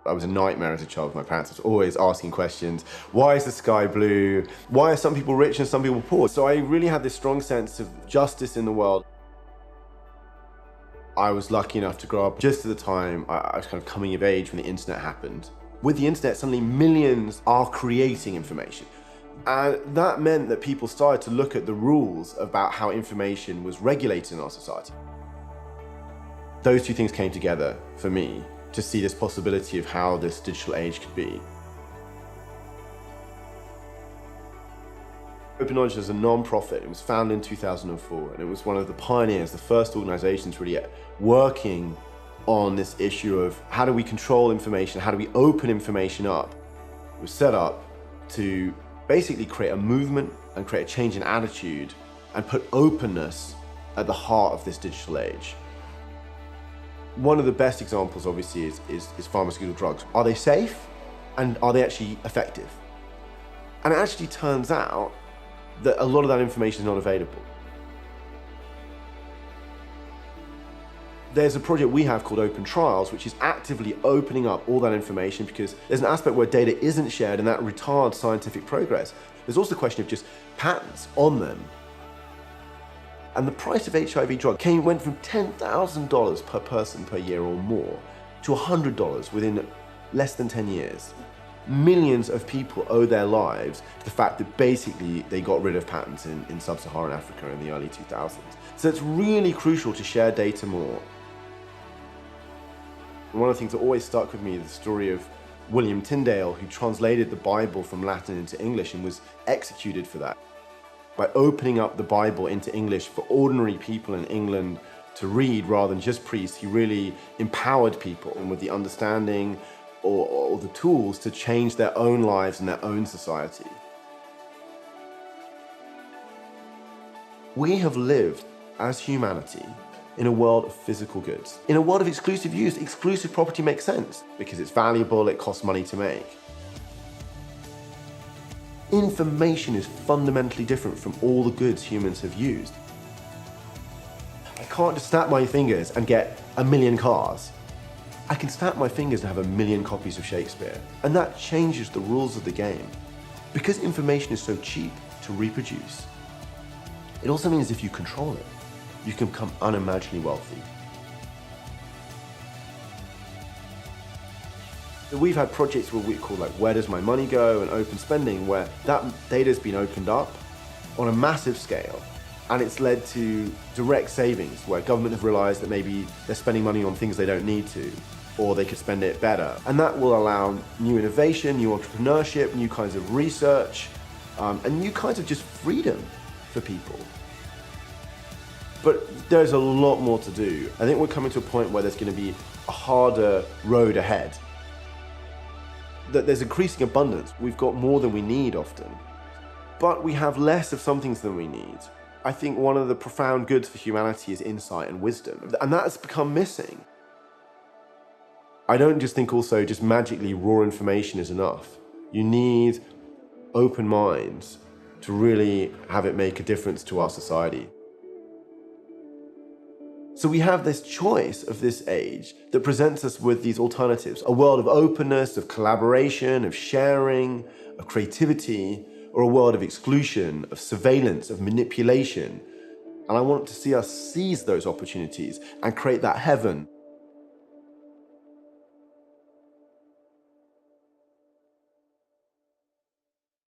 I was a nightmare as a child. My parents were always asking questions. Why is the sky blue? Why are some people rich and some people poor? So I really had this strong sense of justice in the world. I was lucky enough to grow up just at the time I was kind of coming of age when the internet happened. With the internet, suddenly millions are creating information. And that meant that people started to look at the rules about how information was regulated in our society. Those two things came together for me to see this possibility of how this digital age could be. Open Knowledge is a non-profit. It was founded in 2004, and it was one of the pioneers, the first organizations really working on this issue of how do we control information, how do we open information up. It was set up to basically create a movement and create a change in attitude and put openness at the heart of this digital age. One of the best examples, obviously, is pharmaceutical drugs. Are they safe? And are they actually effective? And it actually turns out that a lot of that information is not available. There's a project we have called Open Trials, which is actively opening up all that information, because there's an aspect where data isn't shared and that retards scientific progress. There's also the question of just patents on them. And the price of HIV drug went from $10,000 per person per year or more to $100 within less than 10 years. Millions of people owe their lives to the fact that basically they got rid of patents in sub-Saharan Africa in the early 2000s. So it's really crucial to share data more. One of the things that always stuck with me is the story of William Tyndale, who translated the Bible from Latin into English and was executed for that. By opening up the Bible into English for ordinary people in England to read rather than just priests, he really empowered people and with the understanding or the tools to change their own lives and their own society. We have lived as humanity in a world of physical goods. In a world of exclusive use, exclusive property makes sense because it's valuable, it costs money to make. Information is fundamentally different from all the goods humans have used. I can't just snap my fingers and get 1 million cars. I can snap my fingers and have 1 million copies of Shakespeare. And that changes the rules of the game. Because information is so cheap to reproduce, it also means if you control it, you can become unimaginably wealthy. We've had projects where we call like Where Does My Money Go and Open Spending, where that data has been opened up on a massive scale. And it's led to direct savings where government have realized that maybe they're spending money on things they don't need to, or they could spend it better. And that will allow new innovation, new entrepreneurship, new kinds of research, and new kinds of just freedom for people. But there's a lot more to do. I think we're coming to a point where there's going to be a harder road ahead. That there's increasing abundance. We've got more than we need often, but we have less of some things than we need. I think one of the profound goods for humanity is insight and wisdom, and that has become missing. I don't just think also just magically raw information is enough. You need open minds to really have it make a difference to our society. So we have this choice of this age that presents us with these alternatives, a world of openness, of collaboration, of sharing, of creativity, or a world of exclusion, of surveillance, of manipulation. And I want to see us seize those opportunities and create that heaven.